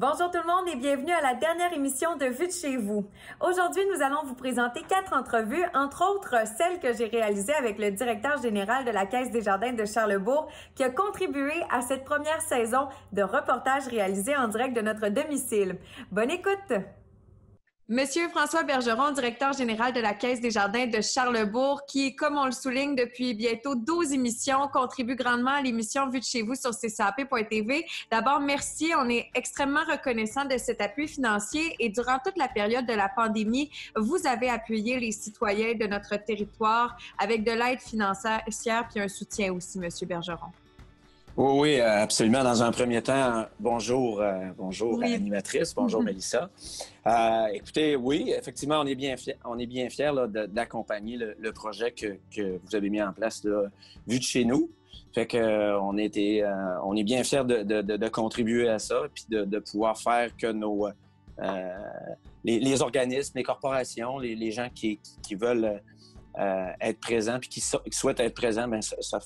Bonjour tout le monde et bienvenue à la dernière émission de Vue de chez vous. Aujourd'hui, nous allons vous présenter 4 entrevues, entre autres celle que j'ai réalisée avec le directeur général de la Caisse des Jardins de Charlesbourg qui a contribué à cette première saison de reportages réalisés en direct de notre domicile. Bonne écoute! Monsieur François Bergeron, directeur général de la Caisse des Jardins de Charlesbourg, qui, comme on le souligne depuis bientôt 12 émissions, contribue grandement à l'émission Vue de chez vous sur ccap.tv. D'abord, merci. On est extrêmement reconnaissant de cet appui financier et durant toute la période de la pandémie, vous avez appuyé les citoyens de notre territoire avec de l'aide financière puis un soutien aussi, Monsieur Bergeron. Oui, absolument. Dans un premier temps, bonjour à l'animatrice, bonjour Mélissa. Écoutez, oui, effectivement, on est bien fiers là, d'accompagner le projet que vous avez mis en place, là, Vue de chez nous. Fait que on est bien fiers de contribuer à ça, puis de pouvoir faire que les organismes, les corporations, les gens qui veulent être présents puis qui souhaitent être présents, bien, se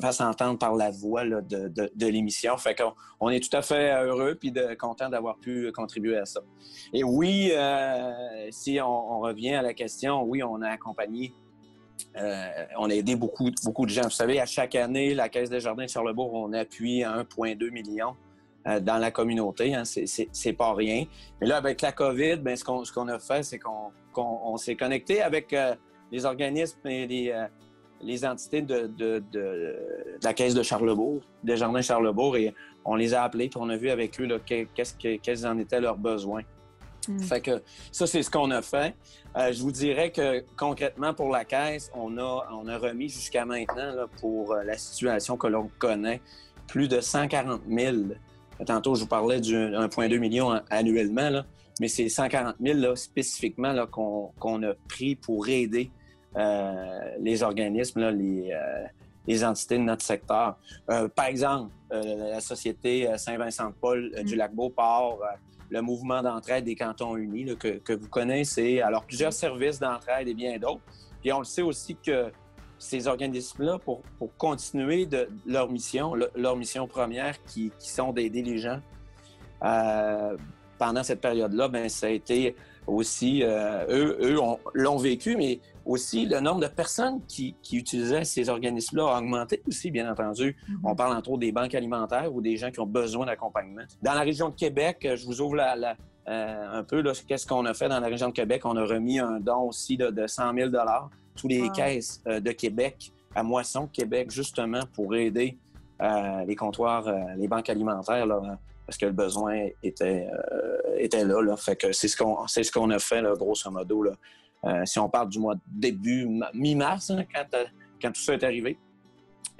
fasse entendre par la voix là, de l'émission. Fait qu'on est tout à fait heureux puis content d'avoir pu contribuer à ça. Et oui, si on revient à la question, oui, on a accompagné, on a aidé beaucoup de gens. Vous savez, à chaque année, la Caisse des Jardins de Charlesbourg, on appuie 1,2 million dans la communauté. Hein, c'est pas rien. Mais là, avec la COVID, bien, ce qu'on a fait, c'est qu'on s'est connecté avec les organismes et les entités de la Caisse de Charlesbourg, des Jardins de Charlesbourg, et on les a appelés, puis on a vu avec eux là, quels en étaient leurs besoins. Fait que ça, c'est ce qu'on a fait. Je vous dirais que concrètement, pour la Caisse, on a remis jusqu'à maintenant, là, pour la situation que l'on connaît, plus de 140 000. Tantôt, je vous parlais du 1,2 million annuellement, là, mais c'est 140 000 là, spécifiquement là, qu'on a pris pour aider les organismes, là, les entités de notre secteur. Par exemple, la Société Saint-Vincent-de-Paul du Lac-Beauport, le mouvement d'entraide des Cantons Unis là, que vous connaissez, alors plusieurs services d'entraide et bien d'autres. Puis on le sait aussi que ces organismes-là, pour continuer leur mission première, qui sont d'aider les gens pendant cette période-là, bien, ça a été aussi, eux l'ont vécu, mais aussi le nombre de personnes qui utilisaient ces organismes-là a augmenté aussi, bien entendu. On parle entre autres des banques alimentaires ou des gens qui ont besoin d'accompagnement. Dans la région de Québec, je vous ouvre un peu là, qu'est-ce qu'on a fait dans la région de Québec. On a remis un don aussi là, de 100 000 tous les caisses de Québec à Moisson, Québec, justement pour aider les comptoirs, les banques alimentaires, là, parce que le besoin était là. Fait que c'est ce qu'on a fait, là, grosso modo. Là. Si on parle du mois de début, mi-mars, hein, quand tout ça est arrivé,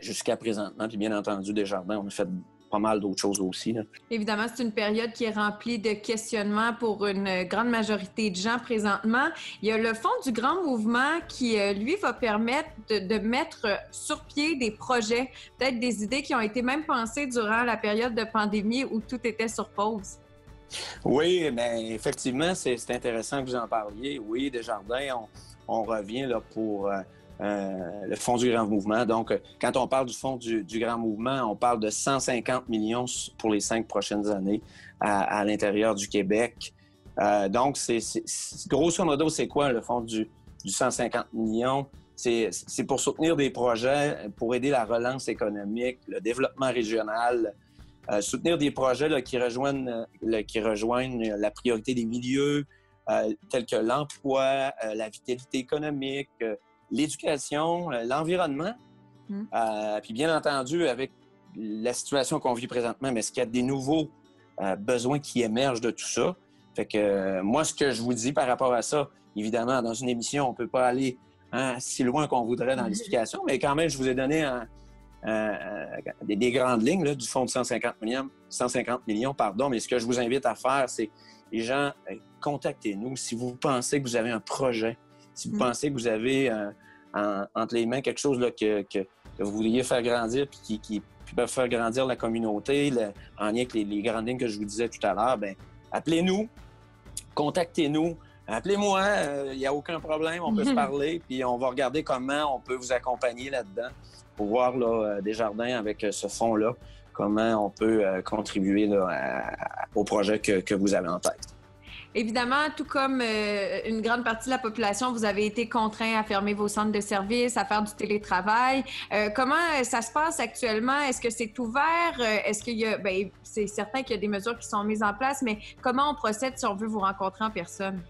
jusqu'à présentement. Puis bien entendu, Desjardins, on a fait pas mal d'autres choses aussi. Là. Évidemment, c'est une période qui est remplie de questionnements pour une grande majorité de gens présentement. Il y a le Fonds du Grand Mouvement qui, lui, va permettre de mettre sur pied des projets, peut-être des idées qui ont été même pensées durant la période de pandémie où tout était sur pause. Oui, mais effectivement, c'est intéressant que vous en parliez. Oui, Desjardins, on revient là, pour le Fonds du Grand Mouvement. Donc, quand on parle du Fonds du Grand Mouvement, on parle de 150 millions pour les 5 prochaines années à l'intérieur du Québec. Donc, grosso modo, c'est quoi le Fonds du 150 millions? C'est pour soutenir des projets, pour aider la relance économique, le développement régional, soutenir des projets là, qui rejoignent la priorité des milieux, tels que l'emploi, la vitalité économique, l'éducation, l'environnement. Puis bien entendu, avec la situation qu'on vit présentement, mais est-ce qu'il y a des nouveaux besoins qui émergent de tout ça? Fait que moi, ce que je vous dis par rapport à ça, évidemment, dans une émission, on ne peut pas aller si loin qu'on voudrait dans l'explication, mais quand même, je vous ai donné des grandes lignes là, du fonds de 150 millions, mais ce que je vous invite à faire, c'est, les gens, contactez-nous si vous pensez que vous avez un projet, si vous pensez que vous avez entre les mains quelque chose là, que vous voudriez faire grandir puis qui peut faire grandir la communauté, en lien avec les grandes lignes que je vous disais tout à l'heure, bien, appelez-nous, contactez-nous. Appelez-moi, il n'y a aucun problème, on peut se parler, puis on va regarder comment on peut vous accompagner là-dedans pour voir là, Desjardins avec ce fonds-là, comment on peut contribuer là, au projet que vous avez en tête. Évidemment, tout comme une grande partie de la population, vous avez été contraints à fermer vos centres de services, à faire du télétravail. Comment ça se passe actuellement? Est-ce que c'est ouvert? Est-ce qu'il y a, bien, c'est certain qu'il y a des mesures qui sont mises en place, mais comment on procède si on veut vous rencontrer en personne?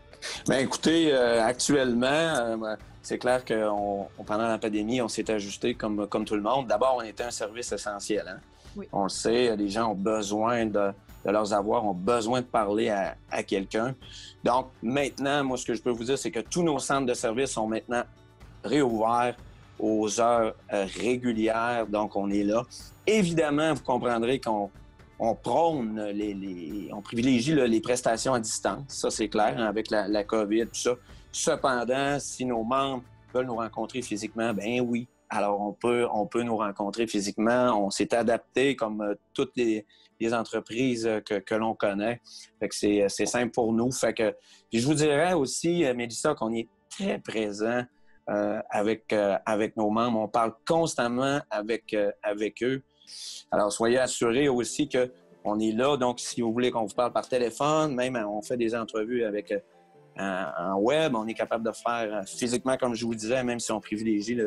Bien, écoutez, actuellement, c'est clair que pendant la pandémie, on s'est ajusté comme tout le monde. D'abord, on était un service essentiel. Hein? Oui. On le sait, les gens ont besoin de leurs avoirs, ont besoin de parler à quelqu'un. Donc, maintenant, moi, ce que je peux vous dire, c'est que tous nos centres de services sont maintenant réouverts aux heures régulières. Donc, on est là. Évidemment, vous comprendrez qu'on prône, on privilégie là, les prestations à distance. Ça, c'est clair, hein, avec la COVID, tout ça. Cependant, si nos membres veulent nous rencontrer physiquement, ben oui. Alors, on peut nous rencontrer physiquement. On s'est adapté comme toutes les entreprises que l'on connaît. Fait que c'est simple pour nous. Fait que, puis je vous dirais aussi, Mélissa, qu'on est très présent avec nos membres. On parle constamment avec eux. Alors, soyez assurés aussi qu'on est là. Donc, si vous voulez qu'on vous parle par téléphone, même on fait des entrevues avec en web, on est capable de faire physiquement, comme je vous disais, même si on privilégie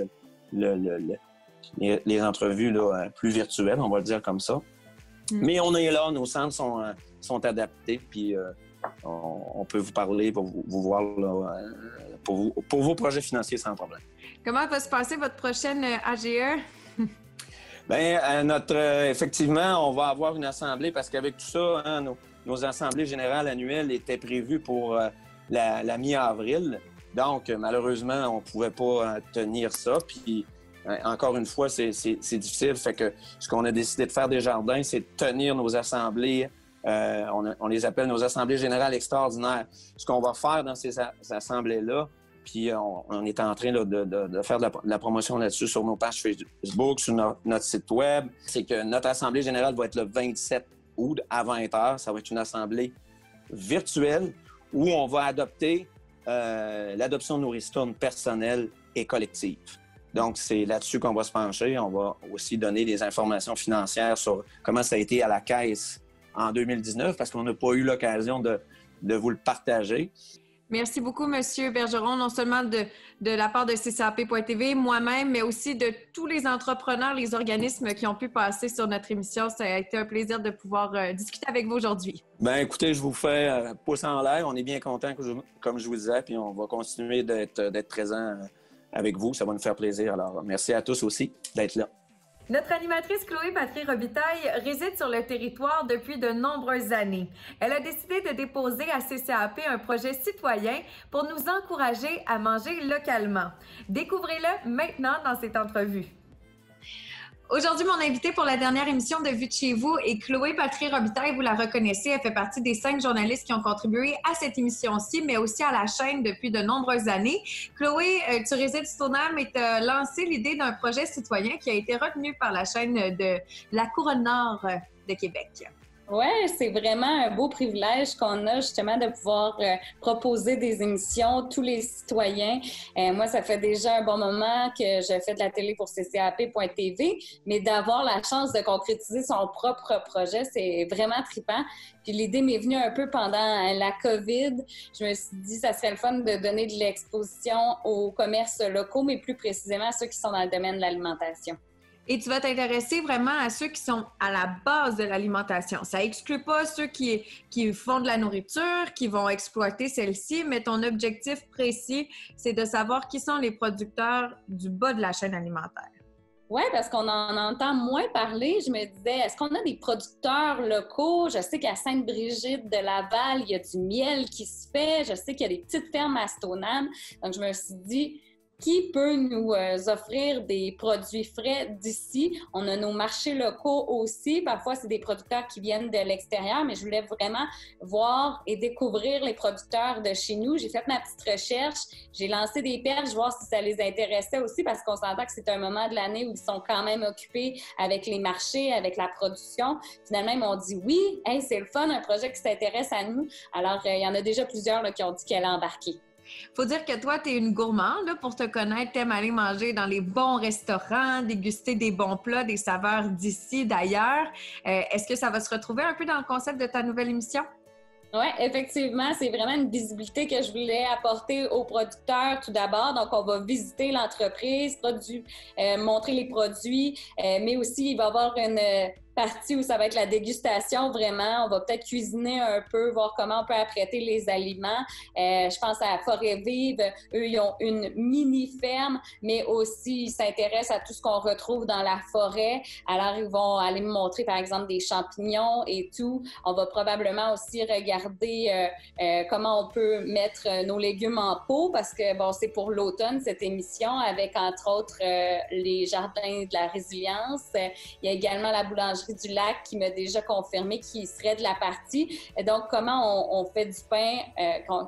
les entrevues là, plus virtuelles, on va le dire comme ça. Mais on est là, nos centres sont adaptés, puis on peut vous parler pour vous voir là, pour vos projets financiers sans problème. Comment va se passer votre prochaine AGE? Bien, effectivement, on va avoir une assemblée parce qu'avec tout ça, hein, nos assemblées générales annuelles étaient prévues pour la mi-avril. Donc, malheureusement, on ne pouvait pas tenir ça. Puis, encore une fois, c'est difficile. Fait que ce qu'on a décidé de faire des jardins, c'est de tenir nos assemblées. On les appelle nos assemblées générales extraordinaires. Ce qu'on va faire dans ces assemblées-là, puis on est en train là, de faire de la promotion là-dessus sur nos pages Facebook, sur notre site web, c'est que notre assemblée générale va être le 27 août à 20h. Ça va être une assemblée virtuelle où on va adopter l'adoption de nos ristournes personnelles et collectives. Donc, c'est là-dessus qu'on va se pencher. On va aussi donner des informations financières sur comment ça a été à la Caisse en 2019 parce qu'on n'a pas eu l'occasion de vous le partager. Merci beaucoup, M. Bergeron, non seulement de la part de CCAP.tv, moi-même, mais aussi de tous les entrepreneurs, les organismes qui ont pu passer sur notre émission. Ça a été un plaisir de pouvoir discuter avec vous aujourd'hui. Bien, écoutez, je vous fais pouce en l'air. On est bien contents, comme je vous disais, puis on va continuer d'être présents avec vous. Ça va nous faire plaisir. Alors, merci à tous aussi d'être là. Notre animatrice Chloé Patry-Robitaille réside sur le territoire depuis de nombreuses années. Elle a décidé de déposer à CCAP un projet citoyen pour nous encourager à manger localement. Découvrez-le maintenant dans cette entrevue. Aujourd'hui, mon invité pour la dernière émission de Vue de chez vous est Chloé Patry-Robitaille. Vous la reconnaissez, elle fait partie des 5 journalistes qui ont contribué à cette émission-ci, mais aussi à la chaîne depuis de nombreuses années. Chloé, tu résides sur Stoneham et tu as lancé l'idée d'un projet citoyen qui a été retenu par la chaîne de la Couronne Nord de Québec. Oui, c'est vraiment un beau privilège qu'on a justement de pouvoir proposer des émissions tous les citoyens. Moi, ça fait déjà un bon moment que je fais de la télé pour CCAP.tv, mais d'avoir la chance de concrétiser son propre projet, c'est vraiment trippant. Puis l'idée m'est venue un peu pendant la COVID. Je me suis dit, ça serait le fun de donner de l'exposition aux commerces locaux, mais plus précisément à ceux qui sont dans le domaine de l'alimentation. Et tu vas t'intéresser vraiment à ceux qui sont à la base de l'alimentation. Ça exclut pas ceux qui font de la nourriture, qui vont exploiter celle-ci, mais ton objectif précis, c'est de savoir qui sont les producteurs du bas de la chaîne alimentaire. Oui, parce qu'on en entend moins parler. Je me disais, est-ce qu'on a des producteurs locaux? Je sais qu'à Sainte-Brigitte de Laval, il y a du miel qui se fait. Je sais qu'il y a des petites fermes à Stoneham. Donc, je me suis dit, qui peut nous offrir des produits frais d'ici? On a nos marchés locaux aussi. Parfois, c'est des producteurs qui viennent de l'extérieur, mais je voulais vraiment voir et découvrir les producteurs de chez nous. J'ai fait ma petite recherche. J'ai lancé des perches, voir si ça les intéressait aussi, parce qu'on s'entend que c'est un moment de l'année où ils sont quand même occupés avec les marchés, avec la production. Finalement, ils m'ont dit oui, hey, c'est le fun, un projet qui s'intéresse à nous. Alors, il y en a déjà plusieurs là, qui ont dit qu'elle a embarqué. Faut dire que toi, tu es une gourmande, là, pour te connaître. T'aimes aller manger dans les bons restaurants, déguster des bons plats, des saveurs d'ici, d'ailleurs. Est-ce que ça va se retrouver un peu dans le concept de ta nouvelle émission? Oui, effectivement, c'est vraiment une visibilité que je voulais apporter aux producteurs tout d'abord. Donc, on va visiter l'entreprise, montrer les produits, mais aussi il va y avoir une partie où ça va être la dégustation, vraiment. On va peut-être cuisiner un peu, voir comment on peut apprêter les aliments. Je pense à Forêt Vive. Eux, ils ont une mini-ferme, mais aussi ils s'intéressent à tout ce qu'on retrouve dans la forêt. Alors, ils vont aller me montrer, par exemple, des champignons et tout. On va probablement aussi regarder comment on peut mettre nos légumes en pot, parce que, bon, c'est pour l'automne, cette émission, avec, entre autres, les jardins de la résilience. Il y a également la boulangerie du Lac qui m'a déjà confirmé qu'il serait de la partie. Et donc, comment on fait du pain,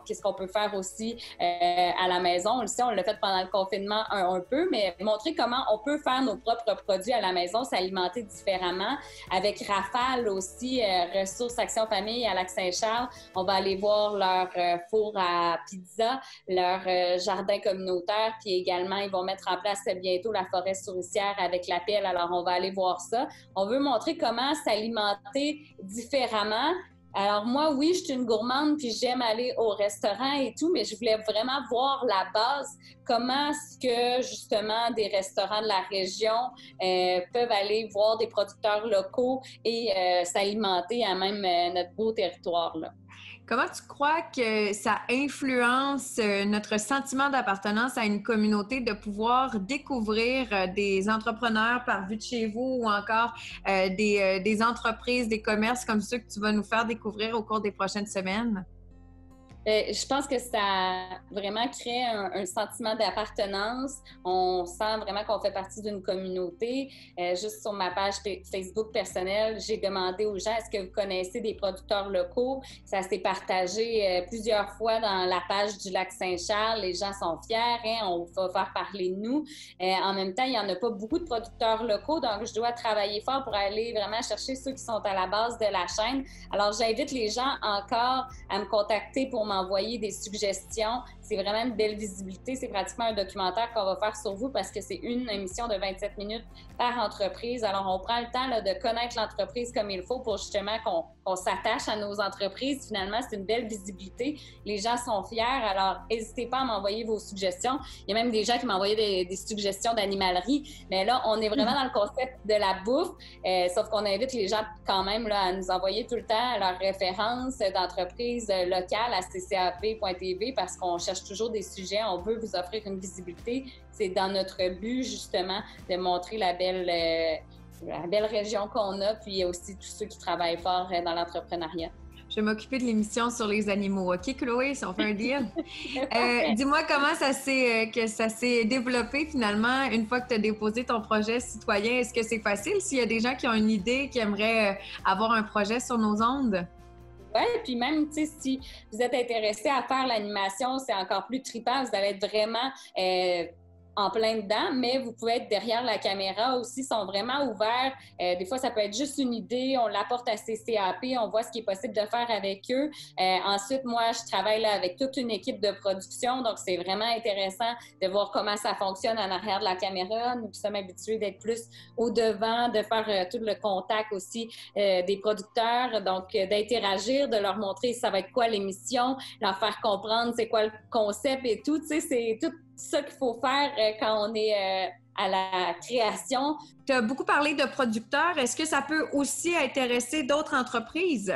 qu'est-ce qu'on peut faire aussi à la maison. Aussi, on l'a fait pendant le confinement un peu, mais montrer comment on peut faire nos propres produits à la maison, s'alimenter différemment. Avec Rafale aussi, Ressources Action Famille à Lac-Saint-Charles, on va aller voir leur four à pizza, leur jardin communautaire, puis également, ils vont mettre en place bientôt la forêt souricière avec la pelle. Alors, on va aller voir ça. On veut montrer comment s'alimenter différemment. Alors moi, oui, je suis une gourmande puis j'aime aller au restaurant et tout, mais je voulais vraiment voir la base, comment est-ce que justement des restaurants de la région peuvent aller voir des producteurs locaux et s'alimenter à même notre beau territoire là. Comment tu crois que ça influence notre sentiment d'appartenance à une communauté de pouvoir découvrir des entrepreneurs par vue de chez vous ou encore des entreprises, des commerces comme ceux que tu vas nous faire découvrir au cours des prochaines semaines? Je pense que ça vraiment crée un sentiment d'appartenance. On sent vraiment qu'on fait partie d'une communauté. Juste sur ma page Facebook personnelle, j'ai demandé aux gens, est-ce que vous connaissez des producteurs locaux? Ça s'est partagé plusieurs fois dans la page du Lac-Saint-Charles. Les gens sont fiers, hein? On va faire parler de nous. En même temps, il n'y en a pas beaucoup de producteurs locaux, donc je dois travailler fort pour aller vraiment chercher ceux qui sont à la base de la chaîne. Alors, j'invite les gens encore à me contacter pour m'envoyer des suggestions. C'est vraiment une belle visibilité. C'est pratiquement un documentaire qu'on va faire sur vous parce que c'est une émission de 27 minutes par entreprise. Alors, on prend le temps là, de connaître l'entreprise comme il faut pour justement qu'on s'attache à nos entreprises. Finalement, c'est une belle visibilité. Les gens sont fiers. Alors, n'hésitez pas à m'envoyer vos suggestions. Il y a même des gens qui m'envoyaient des suggestions d'animalerie. Mais là, on est vraiment dans le concept de la bouffe. Sauf qu'on invite les gens quand même là, à nous envoyer tout le temps leurs références d'entreprises locales à ccap.tv parce qu'on cherche toujours des sujets. On veut vous offrir une visibilité. C'est dans notre but, justement, de montrer la belle région qu'on a, puis aussi tous ceux qui travaillent fort dans l'entrepreneuriat. Je vais m'occuper de l'émission sur les animaux. OK, Chloé, si on fait un deal? Dis-moi comment ça s'est développé finalement une fois que tu as déposé ton projet citoyen. Est-ce que c'est facile s'il y a des gens qui ont une idée, qui aimeraient avoir un projet sur nos ondes? Oui, puis même, tu sais, si vous êtes intéressé à faire l'animation, c'est encore plus trippant. Vous allez être vraiment en plein dedans, mais vous pouvez être derrière la caméra aussi, ils sont vraiment ouverts. Des fois, ça peut être juste une idée, on l'apporte à CCAP, on voit ce qui est possible de faire avec eux. Ensuite, moi, je travaille là avec toute une équipe de production, donc c'est vraiment intéressant de voir comment ça fonctionne en arrière de la caméra. Nous sommes habitués d'être plus au devant, de faire tout le contact aussi des producteurs, donc d'interagir, de leur montrer ça va être quoi l'émission, leur faire comprendre c'est quoi le concept et tout. Tu sais, c'est tout ça qu'il faut faire quand on est à la création. Tu as beaucoup parlé de producteurs. Est-ce que ça peut aussi intéresser d'autres entreprises?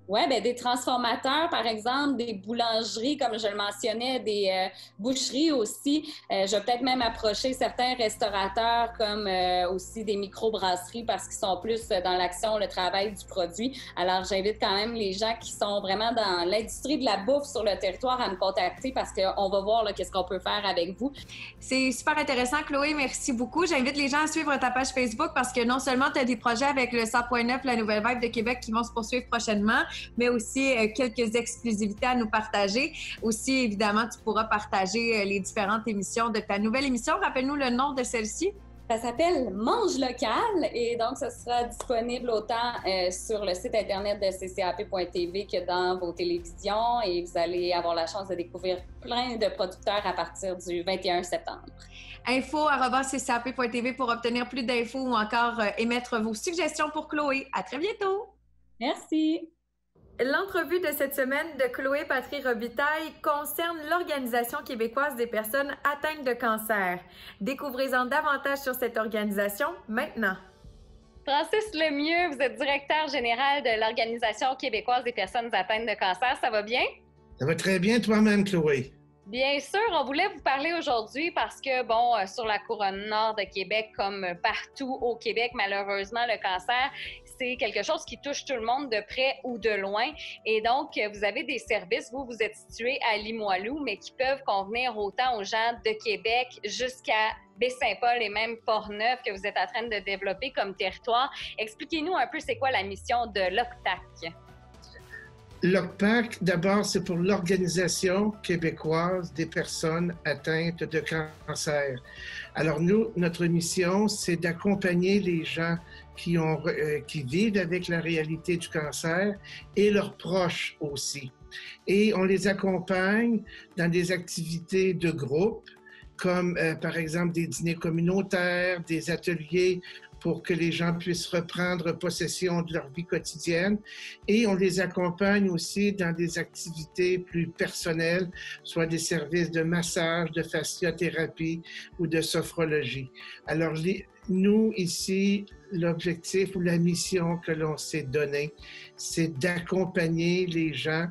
Oui, bien, des transformateurs, par exemple, des boulangeries, comme je le mentionnais, des boucheries aussi. Je vais peut-être même approcher certains restaurateurs comme aussi des microbrasseries parce qu'ils sont plus dans l'action, le travail du produit. Alors, j'invite quand même les gens qui sont vraiment dans l'industrie de la bouffe sur le territoire à me contacter parce qu'on va voir qu'est-ce qu'on peut faire avec vous. C'est super intéressant, Chloé. Merci beaucoup. J'invite les gens à suivre ta page Facebook parce que non seulement tu as des projets avec le 100.9, la Nouvelle Vibe de Québec qui vont se poursuivre prochainement, mais aussi quelques exclusivités à nous partager. Aussi, évidemment, tu pourras partager les différentes émissions de ta nouvelle émission. Rappelle-nous le nom de celle-ci. Ça s'appelle Mange local et donc ça sera disponible autant sur le site internet de ccap.tv que dans vos télévisions et vous allez avoir la chance de découvrir plein de producteurs à partir du 21 septembre. info@ccap.tv pour obtenir plus d'infos ou encore émettre vos suggestions pour Chloé. À très bientôt! Merci! L'entrevue de cette semaine de Chloé Patry Robitaille concerne l'Organisation québécoise des personnes atteintes de cancer. Découvrez-en davantage sur cette organisation maintenant. Francis Lemieux, vous êtes directeur général de l'Organisation québécoise des personnes atteintes de cancer. Ça va bien? Ça va très bien toi-même, Chloé. Bien sûr, on voulait vous parler aujourd'hui parce que, sur la couronne nord de Québec, comme partout au Québec, malheureusement, le cancer, c'est quelque chose qui touche tout le monde de près ou de loin. Et donc, vous avez des services, vous êtes situé à Limoilou, mais qui peuvent convenir autant aux gens de Québec jusqu'à Baie-Saint-Paul et même Port-Neuf que vous êtes en train de développer comme territoire. Expliquez-nous un peu c'est quoi la mission de l'OCTAC. L'OCPAC, d'abord, c'est pour l'Organisation québécoise des personnes atteintes de cancer. Alors nous, notre mission, c'est d'accompagner les gens qui vivent avec la réalité du cancer et leurs proches aussi. Et on les accompagne dans des activités de groupe, comme par exemple des dîners communautaires, des ateliers pour que les gens puissent reprendre possession de leur vie quotidienne. Et on les accompagne aussi dans des activités plus personnelles, soit des services de massage, de fasciothérapie ou de sophrologie. Alors, nous, ici, l'objectif ou la mission que l'on s'est donnée, c'est d'accompagner les gens,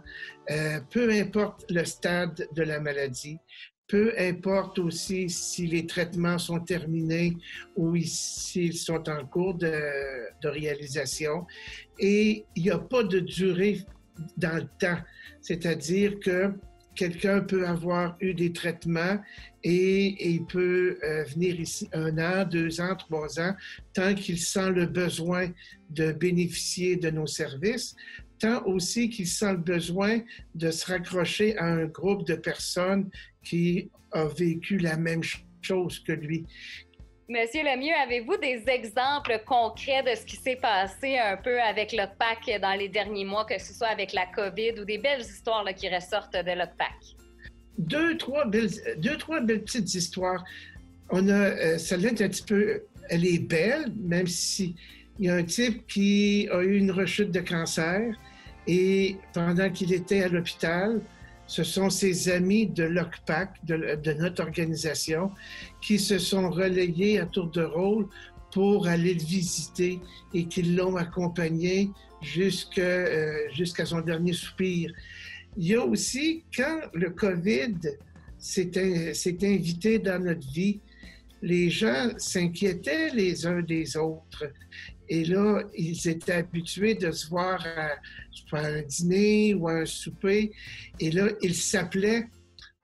peu importe le stade de la maladie, peu importe aussi si les traitements sont terminés ou s'ils sont en cours de réalisation. Et il n'y a pas de durée dans le temps. C'est-à-dire que quelqu'un peut avoir eu des traitements et il peut venir ici 1 an, 2 ans, 3 ans, tant qu'il sent le besoin de bénéficier de nos services, tant aussi qu'il sent le besoin de se raccrocher à un groupe de personnes qui a vécu la même chose que lui. Monsieur Lemieux, avez-vous des exemples concrets de ce qui s'est passé un peu avec l'OCPAC dans les derniers mois, que ce soit avec la COVID ou des belles histoires là, qui ressortent de l'OCPAC? Deux, trois belles petites histoires. On a, celle-là est un petit peu, elle est belle, même si il y a un type qui a eu une rechute de cancer et pendant qu'il était à l'hôpital, ce sont ses amis de l'OCPAC, de notre organisation, qui se sont relayés à tour de rôle pour aller le visiter et qui l'ont accompagné jusqu'à son dernier soupir. Il y a aussi, quand le COVID s'est invité dans notre vie, les gens s'inquiétaient les uns des autres. Et là, ils étaient habitués de se voir à un dîner ou à un souper. Et là, ils s'appelaient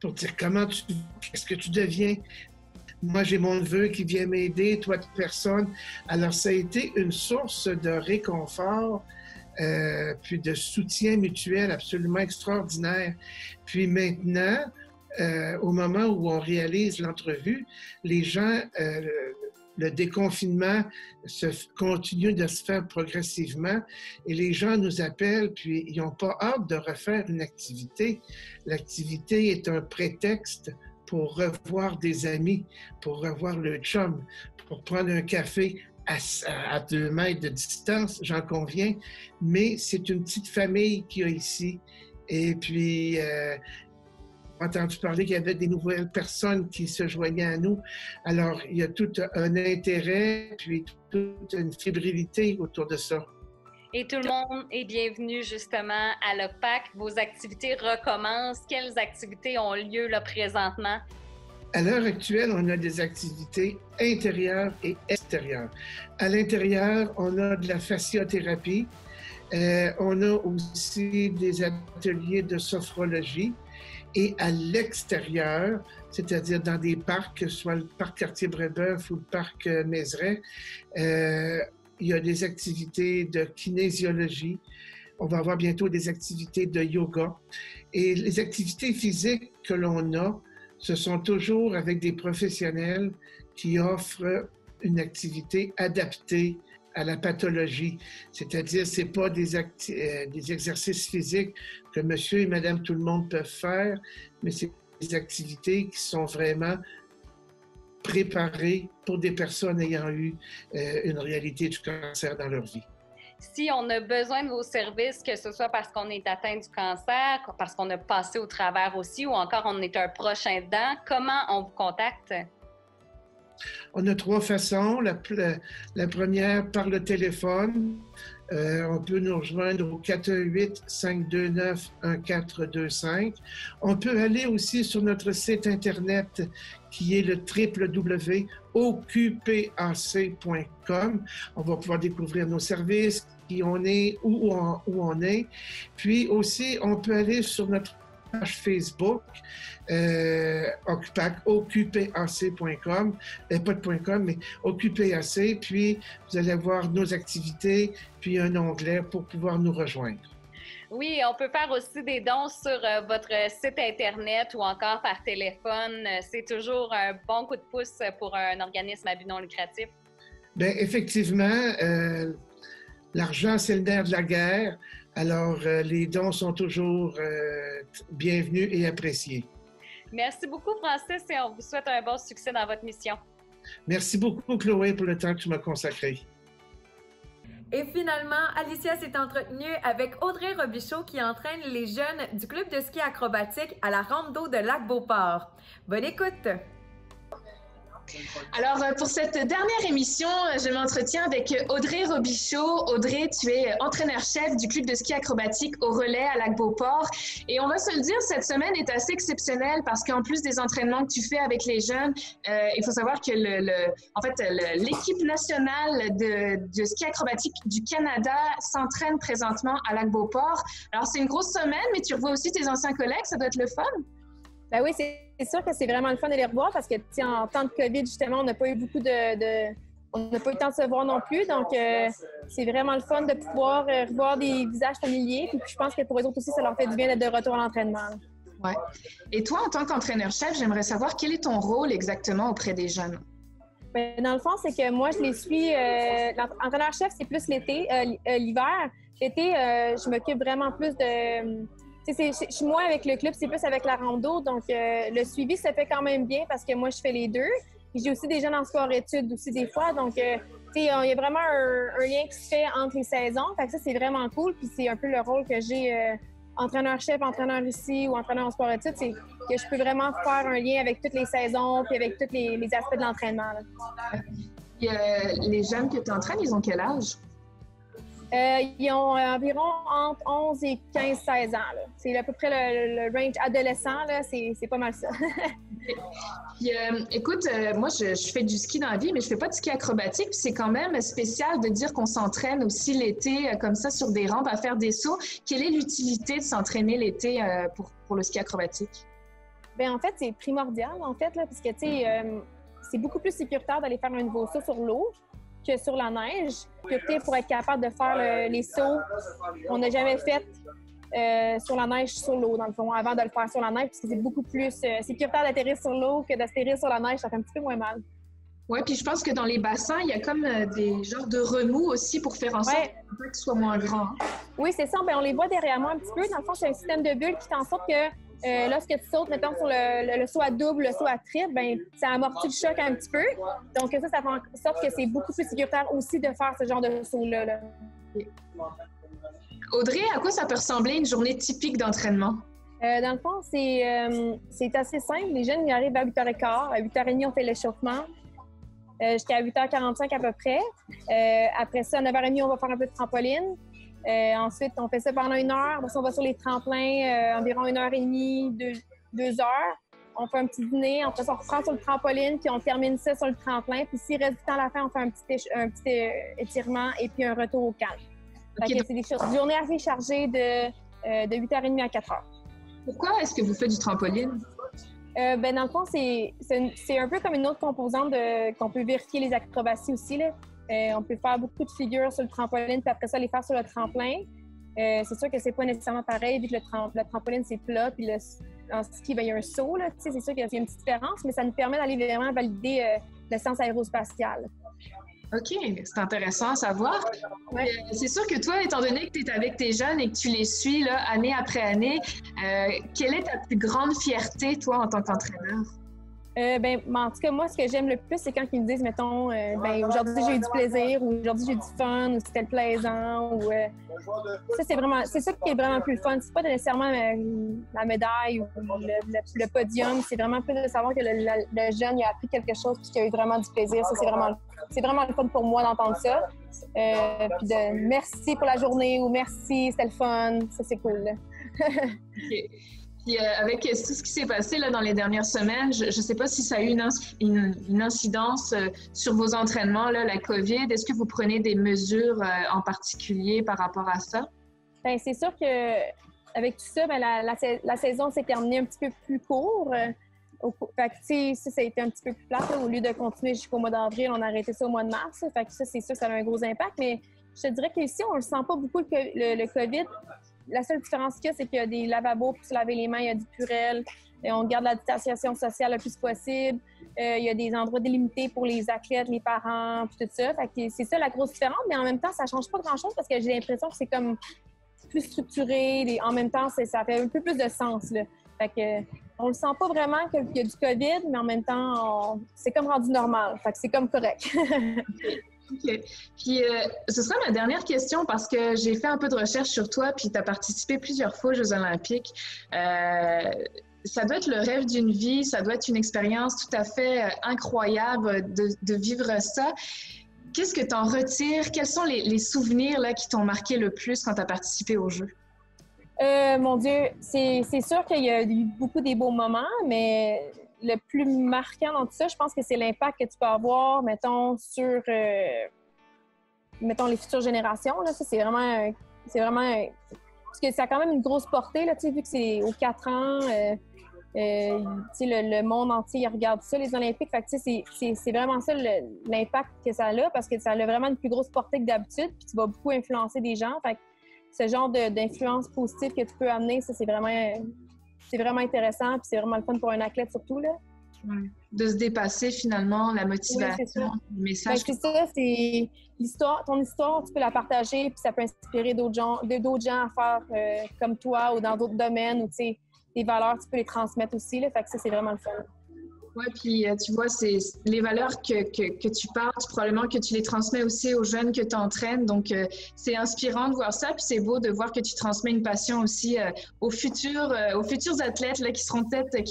pour dire qu'est-ce que tu deviens? Moi, j'ai mon neveu qui vient m'aider, toi, personne. Alors, ça a été une source de réconfort, puis de soutien mutuel absolument extraordinaire. Puis maintenant, au moment où on réalise l'entrevue, les gens, le déconfinement continue de se faire progressivement et les gens nous appellent, puis ils n'ont pas hâte de refaire une activité. L'activité est un prétexte pour revoir des amis, pour revoir le chum, pour prendre un café à 2 mètres de distance, j'en conviens, mais c'est une petite famille qu'il y a ici. Et puis, entendu parler qu'il y avait des nouvelles personnes qui se joignaient à nous. Alors, il y a tout un intérêt, puis toute une fébrilité autour de ça. Et tout le monde est bienvenu justement à l'OCPAC. Vos activités recommencent. Quelles activités ont lieu là présentement? À l'heure actuelle, on a des activités intérieures et extérieures. À l'intérieur, on a de la fasciothérapie. On a aussi des ateliers de sophrologie. Et à l'extérieur, c'est-à-dire dans des parcs, que ce soit le parc Cartier-Brébeuf ou le parc Mézeray, il y a des activités de kinésiologie. On va avoir bientôt des activités de yoga. Et les activités physiques que l'on a, ce sont toujours avec des professionnels qui offrent une activité adaptée à la pathologie. C'est-à-dire, ce n'est pas des exercices physiques que monsieur et madame tout le monde peuvent faire, mais c'est des activités qui sont vraiment préparées pour des personnes ayant eu une réalité du cancer dans leur vie. Si on a besoin de vos services, que ce soit parce qu'on est atteint du cancer, parce qu'on a passé au travers aussi, ou encore on est un proche aidant, comment on vous contacte? On a 3 façons. La première, par le téléphone. On peut nous rejoindre au 418-529-1425. On peut aller aussi sur notre site Internet qui est le www.oqpac.com. On va pouvoir découvrir nos services, qui on est, où on est. Puis aussi, on peut aller sur notre page Facebook, oqpac.com, pas de .com, mais oqpac, puis vous allez voir nos activités, puis un onglet pour pouvoir nous rejoindre. Oui, on peut faire aussi des dons sur votre site Internet ou encore par téléphone. C'est toujours un bon coup de pouce pour un organisme à but non lucratif. Bien, effectivement, l'argent, c'est le nerf de la guerre. Alors, les dons sont toujours bienvenus et appréciés. Merci beaucoup, Francis, et on vous souhaite un bon succès dans votre mission. Merci beaucoup, Chloé, pour le temps que tu m'as consacré. Et finalement, Alicia s'est entretenue avec Audrey Robichaud qui entraîne les jeunes du club de ski acrobatique à la rampe d'eau de Lac-Beauport. Bonne écoute! Alors, pour cette dernière émission, je m'entretiens avec Audrey Robichaud. Audrey, tu es entraîneur-chef du club de ski acrobatique au Relais à Lac-Beauport. Et on va se le dire, cette semaine est assez exceptionnelle parce qu'en plus des entraînements que tu fais avec les jeunes, il faut savoir que l'équipe nationale de ski acrobatique du Canada s'entraîne présentement à Lac-Beauport. Alors, c'est une grosse semaine, mais tu revois aussi tes anciens collègues, ça doit être le fun. Ben oui, c'est sûr que c'est vraiment le fun de les revoir parce que, en temps de COVID, justement, on n'a pas eu beaucoup on n'a pas eu le temps de se voir non plus. Donc, c'est vraiment le fun de pouvoir revoir des visages familiers. Puis, je pense que pour eux autres aussi, ça leur fait du bien d'être de retour à l'entraînement. Oui. Et toi, en tant qu'entraîneur-chef, j'aimerais savoir quel est ton rôle exactement auprès des jeunes? Bien, dans le fond, c'est que moi, je les suis. L'entraîneur-chef, c'est plus l'été, l'hiver. L'été, je m'occupe vraiment plus de... Je suis moins avec le club, c'est plus avec la rampe d'eau. Donc, le suivi se fait quand même bien parce que moi, je fais les deux. Puis j'ai aussi des jeunes en sport-études aussi des fois. Donc, il y a vraiment un lien qui se fait entre les saisons. Fait que ça, c'est vraiment cool. Puis c'est un peu le rôle que j'ai, entraîneur-chef, entraîneur ici ou entraîneur en sport-études, c'est que je peux vraiment faire un lien avec toutes les saisons puis avec tous les aspects de l'entraînement. Les jeunes que tu entraînes, ils ont quel âge? Ils ont environ entre 11 et 15-16 ans. C'est à peu près le range adolescent. C'est pas mal ça. Puis, écoute, moi, je fais du ski dans la vie, mais je fais pas de ski acrobatique. Puis c'est quand même spécial de dire qu'on s'entraîne aussi l'été comme ça sur des rampes à faire des sauts. Quelle est l'utilité de s'entraîner l'été pour le ski acrobatique? Bien, en fait, c'est primordial, parce que, c'est beaucoup plus sécuritaire d'aller faire un nouveau saut sur l'eau que sur la neige, que pour être capable de faire les sauts qu'on n'a jamais fait sur la neige, sur l'eau, dans le fond, avant de le faire sur la neige, parce que c'est beaucoup plus sécuritaire d'atterrir sur l'eau que d'atterrir sur la neige, ça fait un petit peu moins mal. Oui, puis je pense que dans les bassins, il y a comme des genres de remous aussi pour faire en sorte que le soit moins grand. Oui, c'est ça. Bien, on les voit derrière moi un petit peu. Dans le fond, c'est un système de bulles qui fait en sorte que lorsque tu sautes, mettons, sur le saut à double, le saut à triple, bien, ça amortit le choc un petit peu. Donc, ça fait en sorte que c'est beaucoup plus sécuritaire aussi de faire ce genre de saut-là. Là. Audrey, à quoi ça peut ressembler une journée typique d'entraînement? Dans le fond, c'est assez simple. Les jeunes, ils arrivent à 8h15. À 8h30, on fait l'échauffement. Jusqu'à 8h45 à peu près. Après ça, à 9h30, on va faire un peu de trampoline. Ensuite, on fait ça pendant 1 heure. Après ça, on va sur les tremplins environ 1h30, 2 heures. On fait un petit dîner. Après ça, on reprend sur le trampoline, puis on termine ça sur le tremplin. Puis s'il reste du temps à la fin, on fait un petit étirement et puis un retour au calme. Okay. C'est des journées assez chargées de 8h30 à 4h. Pourquoi est-ce que vous faites du trampoline? Ben, dans le fond, c'est un peu comme une autre composante qu'on peut vérifier les acrobaties aussi. Là. On peut faire beaucoup de figures sur le trampoline, puis après ça, les faire sur le tremplin. C'est sûr que c'est pas nécessairement pareil, vu que le trampoline, c'est plat, puis en ski, ben, il y a un saut. C'est sûr qu'il y a une petite différence, mais ça nous permet d'aller vraiment valider le sens aérospatial. OK, c'est intéressant à savoir. Ouais. C'est sûr que toi, étant donné que tu es avec tes jeunes et que tu les suis là, année après année, quelle est ta plus grande fierté, toi, en tant qu'entraîneur? En tout cas, moi, ce que j'aime le plus, c'est quand ils me disent, mettons, aujourd'hui j'ai eu du plaisir, ou aujourd'hui j'ai eu du fun, ou c'était plaisant, ou ça, c'est ça qui est vraiment plus le fun. C'est pas nécessairement la médaille ou le podium, c'est vraiment plus de savoir que le jeune il a appris quelque chose puis qu'il a eu vraiment du plaisir. Ça, c'est vraiment le fun pour moi d'entendre ça. Puis de merci pour la journée ou merci, c'était le fun. Ça, c'est cool. OK. Puis avec tout ce qui s'est passé là, dans les dernières semaines, je ne sais pas si ça a eu une incidence sur vos entraînements, là, la COVID. Est-ce que vous prenez des mesures en particulier par rapport à ça? Bien, c'est sûr qu'avec tout ça, la saison s'est terminée un petit peu plus court. Fait que, ça a été un petit peu plus plate. Au lieu de continuer jusqu'au mois d'avril, on a arrêté ça au mois de mars. Fait que ça, c'est sûr que ça a un gros impact. Mais je te dirais qu'ici, on ne le sent pas beaucoup, le COVID. La seule différence qu'il y a, c'est qu'il y a des lavabos pour se laver les mains, il y a du Purell, et on garde la distanciation sociale le plus possible. Il y a des endroits délimités pour les athlètes, les parents, puis tout ça. Fait que c'est ça la grosse différence, mais en même temps, ça change pas grand-chose parce que j'ai l'impression que c'est comme plus structuré. En même temps, ça fait un peu plus de sens, là. Fait que on le sent pas vraiment qu'il y a du COVID, mais en même temps, c'est comme rendu normal. Fait que c'est comme correct. OK. Puis, ce sera ma dernière question parce que j'ai fait un peu de recherche sur toi, puis tu as participé plusieurs fois aux Jeux olympiques. Ça doit être le rêve d'une vie, ça doit être une expérience tout à fait incroyable de vivre ça. Qu'est-ce que tu en retires? Quels sont les souvenirs là, qui t'ont marqué le plus quand tu as participé aux Jeux? Mon Dieu, c'est sûr qu'il y a eu beaucoup des beaux moments, mais le plus marquant dans tout ça, je pense que c'est l'impact que tu peux avoir, mettons, sur mettons, les futures générations. Là. Ça, c'est vraiment parce que ça a quand même une grosse portée, là, vu que c'est aux 4 ans. Le monde entier il regarde ça, les Olympiques. Fait que, c'est vraiment ça l'impact que ça a, parce que ça a vraiment une plus grosse portée que d'habitude, puis tu vas beaucoup influencer des gens. Fait que ce genre d'influence positive que tu peux amener, ça, c'est vraiment intéressant, puis c'est vraiment le fun pour un athlète surtout, là. Ouais. De se dépasser finalement, la motivation, le message. C'est ça, c'est ton histoire, tu peux la partager, puis ça peut inspirer d'autres gens à faire comme toi ou dans d'autres domaines, ou tu sais, tes valeurs, tu peux les transmettre aussi, là. Fait que ça, c'est vraiment le fun. Oui, puis tu vois, c'est les valeurs que tu parles, probablement que tu les transmets aussi aux jeunes que tu entraînes. Donc, c'est inspirant de voir ça. Puis c'est beau de voir que tu transmets une passion aussi aux futurs athlètes là, qui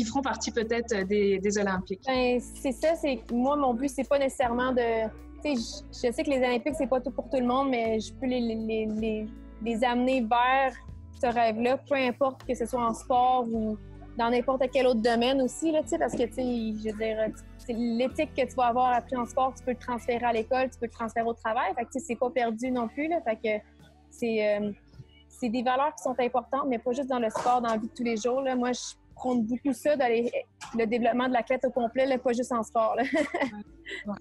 feront partie peut-être des Olympiques. Ben, c'est ça, moi, mon but, c'est pas nécessairement de. Tu sais, je sais que les Olympiques, c'est pas tout pour tout le monde, mais je peux les amener vers ce rêve-là, peu importe que ce soit en sport ou dans n'importe quel autre domaine aussi, là, parce que, je veux dire, l'éthique que tu vas avoir appris en sport, tu peux le transférer à l'école, tu peux le transférer au travail. Fait que, c'est pas perdu non plus, là. Fait que c'est des valeurs qui sont importantes, mais pas juste dans le sport, dans la vie de tous les jours, là. Moi, je prône beaucoup ça dans le développement de l'athlète au complet, là, pas juste en sport, là. Ouais.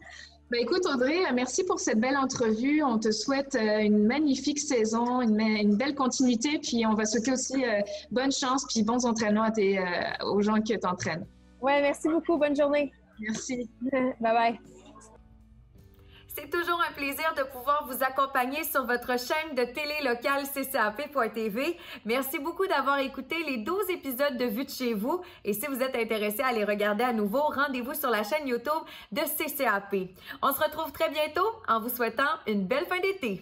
Ben écoute, Audrey, merci pour cette belle entrevue. On te souhaite une magnifique saison, une belle continuité, puis on va souhaiter aussi bonne chance puis bons entraînements aux gens que tu entraînes. Oui, merci beaucoup. Bonne journée. Merci. Bye-bye. C'est toujours un plaisir de pouvoir vous accompagner sur votre chaîne de télé locale ccap.tv. Merci beaucoup d'avoir écouté les 12 épisodes de Vue de chez vous. Et si vous êtes intéressé à les regarder à nouveau, rendez-vous sur la chaîne YouTube de CCAP. On se retrouve très bientôt en vous souhaitant une belle fin d'été.